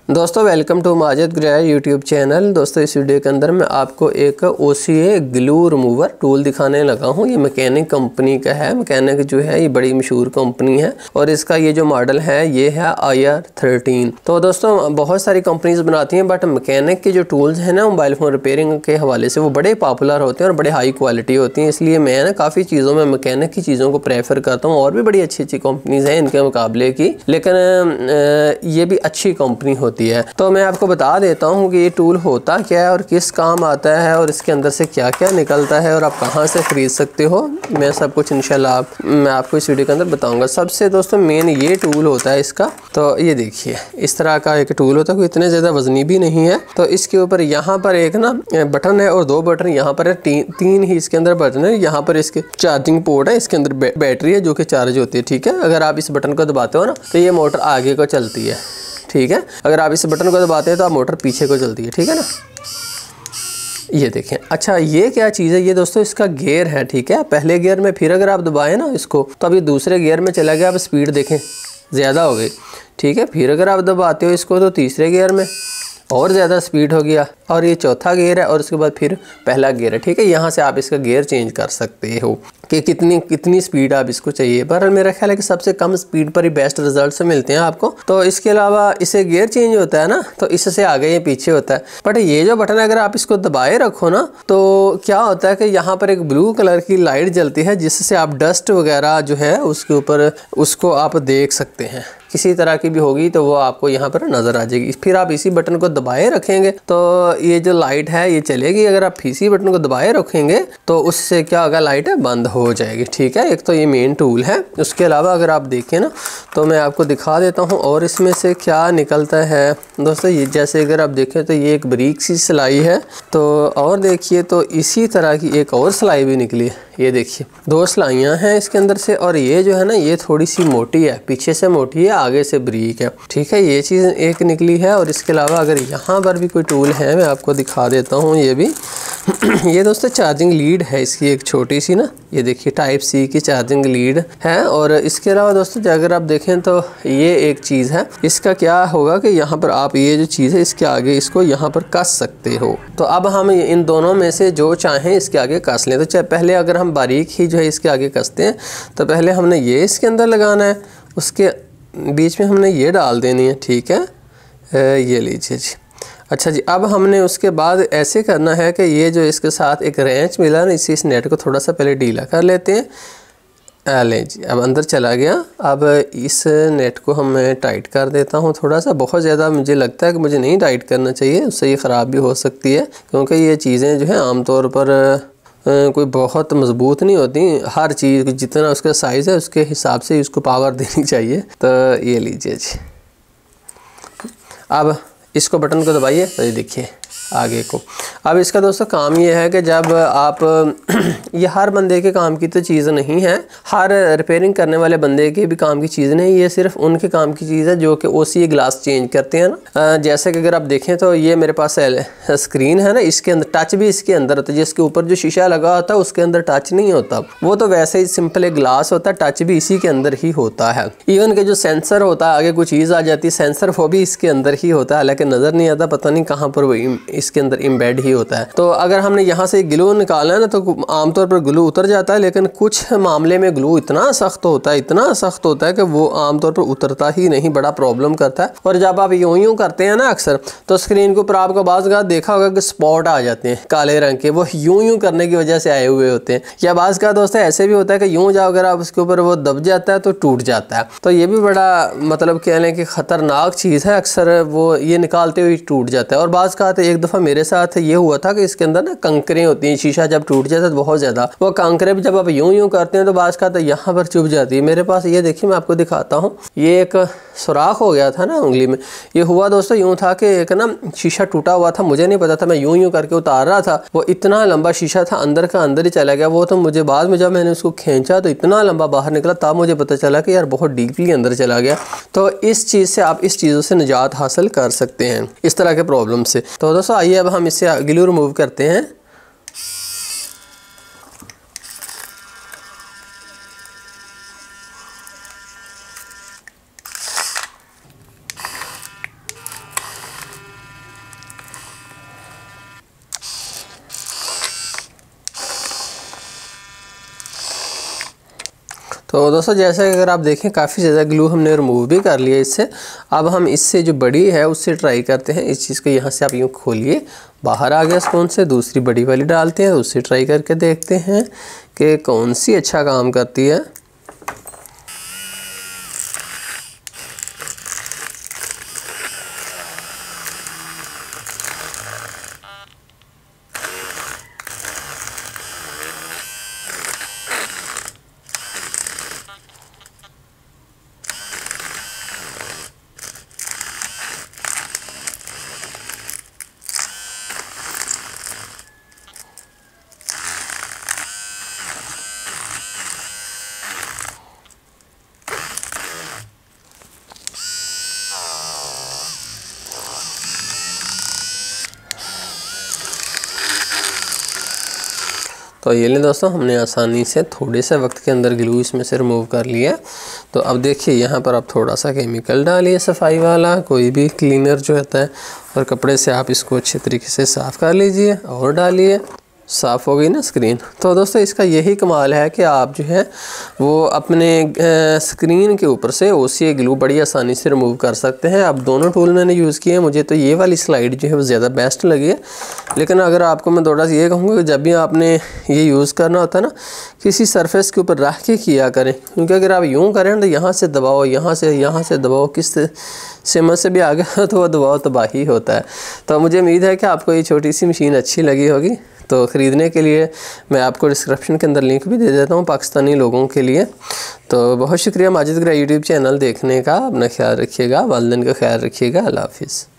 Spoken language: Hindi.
दोस्तों वेलकम टू माजिद ग्रेया यूट्यूब चैनल। दोस्तों इस वीडियो के अंदर मैं आपको एक OCA ग्लू रिमूवर टूल दिखाने लगा हूं। ये मैकेनिक कंपनी का है। मैकेनिक जो है ये बड़ी मशहूर कंपनी है और इसका ये जो मॉडल है ये है IR13। तो दोस्तों बहुत सारी कंपनीज बनाती हैं बट मैकेनिक के जो टूल्स हैं ना मोबाइल फ़ोन रिपेयरिंग के हवाले से वो बड़े पॉपुलर होते हैं और बड़े हाई क्वालिटी होती हैं। इसलिए मैं ना काफ़ी चीज़ों में मैकेनिक की चीज़ों को प्रेफर करता हूँ। और भी बड़ी अच्छी अच्छी कंपनीज हैं इनके मुकाबले की, लेकिन ये भी अच्छी कंपनी होती है। तो मैं आपको बता देता हूँ कि ये टूल होता क्या है और किस काम आता है और इसके अंदर से क्या क्या निकलता है और आप कहाँ से ख़रीद सकते हो। मैं सब कुछ इंशाल्लाह मैं आपको इस वीडियो के अंदर बताऊँगा। सबसे दोस्तों मेन ये टूल होता है इसका। तो ये देखिए इस तरह का एक टूल होता है, कोई इतने ज़्यादा वजनी भी नहीं है। तो इसके ऊपर यहाँ पर एक ना बटन है और 2 बटन यहाँ पर है, तीन ही इसके अंदर बटन है। यहाँ पर इसके चार्जिंग पोर्ट है, इसके अंदर बैटरी है जो कि चार्ज होती है। ठीक है, अगर आप इस बटन को दबाते हो ना तो ये मोटर आगे को चलती है। ठीक है, अगर आप इस बटन को दबाते हैं तो आप मोटर पीछे को चलती है। ठीक है ना, ये देखें। अच्छा ये क्या चीज़ है, ये दोस्तों इसका गियर है। ठीक है, पहले गियर में फिर अगर आप दबाएं ना इसको तो अभी दूसरे गियर में चला गया। आप स्पीड देखें ज़्यादा हो गई। ठीक है, फिर अगर आप दबाते हो इसको तो तीसरे गियर में और ज़्यादा स्पीड हो गया और ये चौथा गियर है और उसके बाद फिर पहला गियर है। ठीक है, यहाँ से आप इसका गियर चेंज कर सकते हो कि कितनी स्पीड आप इसको चाहिए। पर मेरा ख्याल है कि सबसे कम स्पीड पर ही बेस्ट रिजल्ट मिलते हैं आपको। तो इसके अलावा इसे गियर चेंज होता है ना तो इससे आगे ये पीछे होता है। बट ये जो बटन है अगर आप इसको दबाए रखो ना तो क्या होता है कि यहाँ पर एक ब्लू कलर की लाइट जलती है जिससे आप डस्ट वगैरह जो है उसके ऊपर उसको आप देख सकते हैं। किसी तरह की भी होगी तो वो आपको यहाँ पर नज़र आ जाएगी। फिर आप इसी बटन को दबाए रखेंगे तो ये जो लाइट है ये चलेगी। अगर आप इसी बटन को दबाए रखेंगे तो उससे क्या होगा, लाइट बंद हो जाएगी। ठीक है, एक तो ये मेन टूल है। उसके अलावा अगर आप देखें ना तो मैं आपको दिखा देता हूँ और इसमें से क्या निकलता है। दोस्तों ये जैसे अगर आप देखें तो ये एक बारीक सी सिलाई है। तो और देखिए तो इसी तरह की एक और सिलाई भी निकली है। ये देखिए 2 सिलाइयाँ हैं इसके अंदर से और ये जो है ना ये थोड़ी सी मोटी है, पीछे से मोटी है आगे से बारीक है। ठीक है, ये चीज़ एक निकली है। और इसके अलावा अगर यहाँ पर भी कोई टूल है मैं आपको दिखा देता हूँ। ये भी ये दोस्तों चार्जिंग लीड है इसकी एक छोटी सी ना, ये देखिए टाइप C की चार्जिंग लीड है। और इसके अलावा दोस्तों अगर आप देखें तो ये एक चीज़ है, इसका क्या होगा कि यहाँ पर आप ये जो चीज़ है इसके आगे इसको यहाँ पर कस सकते हो। तो अब हम इन दोनों में से जो चाहें इसके आगे कस लें। तो चाहे पहले अगर हम बारीक ही जो है इसके आगे कसते हैं तो पहले हमने ये इसके अंदर लगाना है, उसके बीच में हमने ये डाल देनी है। ठीक है, ये लीजिए जी। अच्छा जी, अब हमने उसके बाद ऐसे करना है कि ये जो इसके साथ एक रेंच मिला ना इस नेट को थोड़ा सा पहले ढीला कर लेते हैं। लें जी, अब अंदर चला गया। अब इस नेट को हम टाइट कर देता हूँ थोड़ा सा। बहुत ज़्यादा मुझे लगता है कि मुझे नहीं टाइट करना चाहिए, उससे ये ख़राब भी हो सकती है क्योंकि ये चीज़ें जो है आमतौर पर कोई बहुत मजबूत नहीं होती। हर चीज़ जितना उसका साइज़ है उसके हिसाब से उसको पावर देनी चाहिए। तो ये लीजिए जी, अब इसको बटन को दबाइए तो ये देखिए आगे को। अब इसका दोस्तों काम ये है कि जब आप ये हर बंदे के काम की तो चीज़ नहीं है, हर रिपेयरिंग करने वाले बंदे के भी काम की चीज़ नहीं, ये सिर्फ उनके काम की चीज़ है जो कि OCA ग्लास चेंज करते हैं ना। जैसे कि अगर आप देखें तो ये मेरे पास स्क्रीन है ना, इसके अंदर टच भी इसके अंदर होता है। जिसके ऊपर जो शीशा लगा होता है उसके अंदर टच नहीं होता, वो तो वैसे ही सिंपल एक ग्लास होता है, टच भी इसी के अंदर ही होता है। इवन के जो सेंसर होता है आगे कोई चीज़ आ जाती है सेंसर वो भी इसके अंदर ही होता है, लेकिन नज़र नहीं आता, पता नहीं कहाँ पर वो इसके अंदर एम्बेड ही होता है। तो अगर हमने यहाँ से ग्लू निकाला है ना तो आमतौर पर ग्लू उतर जाता है, लेकिन कुछ मामले में ग्लू इतना सख्त होता है कि वो आमतौर पर उतरता ही नहीं, बड़ा प्रॉब्लम करता है। और जब आप यूं करते हैं ना अक्सर तो स्क्रीन के ऊपर आपको बाज़ देखा होगा कि स्पॉट आ जाते हैं काले रंग के, वो यूं करने की वजह से आए हुए होते हैं। या बाज़ का दोस्तों ऐसे भी होता है कि यूं जाओ अगर आप उसके ऊपर वो दब जाता है तो टूट जाता है। तो ये भी बड़ा मतलब कहने की ख़तरनाक चीज़ है, अक्सर वो ये निकालते हुए टूट जाता है। और बाज़ का एक दफ़ा मेरे साथ ये हुआ था कि इसके अंदर ना कंकरें होती हैं, शीशा जब टूट जाता है तो बहुत ज़्यादा वो कंकरें जब आप यूं करते हैं तो बाज़ का यहाँ पर चुभ जाती है। मेरे पास ये देखिए मैं आपको दिखाता हूँ, ये एक सुराख हो गया था ना उंगली में। ये हुआ दोस्तों यूं था कि एक ना शीशा टूटा हुआ था, मुझे नहीं पता था, मैं यूं करके उतार रहा था, वो इतना लंबा शीशा था अंदर का अंदर ही चला गया वो। तो मुझे बाद में जब मैंने उसको खींचा तो इतना लंबा बाहर निकला, तब मुझे पता चला कि यार बहुत डीपली अंदर चला गया। तो इस चीज़ से आप इस चीज़ों से निजात हासिल कर सकते हैं, इस तरह के प्रॉब्लम से। तो दोस्तों आइए अब हम इससे ग्लू रिमूव करते हैं। तो दोस्तों जैसा कि अगर आप देखें काफ़ी ज़्यादा ग्लू हमने रिमूव भी कर लिया इससे। अब हम इससे जो बड़ी है उससे ट्राई करते हैं। इस चीज़ को यहाँ से आप यूँ खोलिए, बाहर आ गया स्पून से, दूसरी बड़ी वाली डालते हैं, उससे ट्राई करके देखते हैं कि कौन सी अच्छा काम करती है। तो ये ले दोस्तों, हमने आसानी से थोड़े से वक्त के अंदर ग्लू इसमें से रिमूव कर लिया। तो अब देखिए यहाँ पर आप थोड़ा सा केमिकल डालिए सफाई वाला, कोई भी क्लीनर जो होता है, और कपड़े से आप इसको अच्छे तरीके से साफ़ कर लीजिए और डालिए। साफ़ हो गई ना स्क्रीन। तो दोस्तों इसका यही कमाल है कि आप जो है वो अपने स्क्रीन के ऊपर से OCA ग्लू बड़ी आसानी से रिमूव कर सकते हैं। अब दोनों टूल मैंने यूज़ किए हैं, मुझे तो ये वाली स्लाइड जो है वो ज़्यादा बेस्ट लगी है। लेकिन अगर आपको मैं थोड़ा सा ये कहूँगा कि जब भी आपने ये यूज़ करना होता है ना, किसी सरफेस के ऊपर रख के किया करें, क्योंकि अगर आप यूँ करें तो यहाँ से दबाओ, यहाँ से दबाओ, किस सिमत से भी आ गया तो वह दबाव तबाही होता है। तो मुझे उम्मीद है कि आपको ये छोटी सी मशीन अच्छी लगी होगी। तो ख़रीदने के लिए मैं आपको डिस्क्रिप्शन के अंदर लिंक भी दे देता हूँ पाकिस्तानी लोगों के लिए। तो बहुत शुक्रिया माजिद ग्रे यूट्यूब चैनल देखने का। अपना ख्याल रखिएगा, वालिदैन का ख्याल रखिएगा। अल्लाह हाफिज़।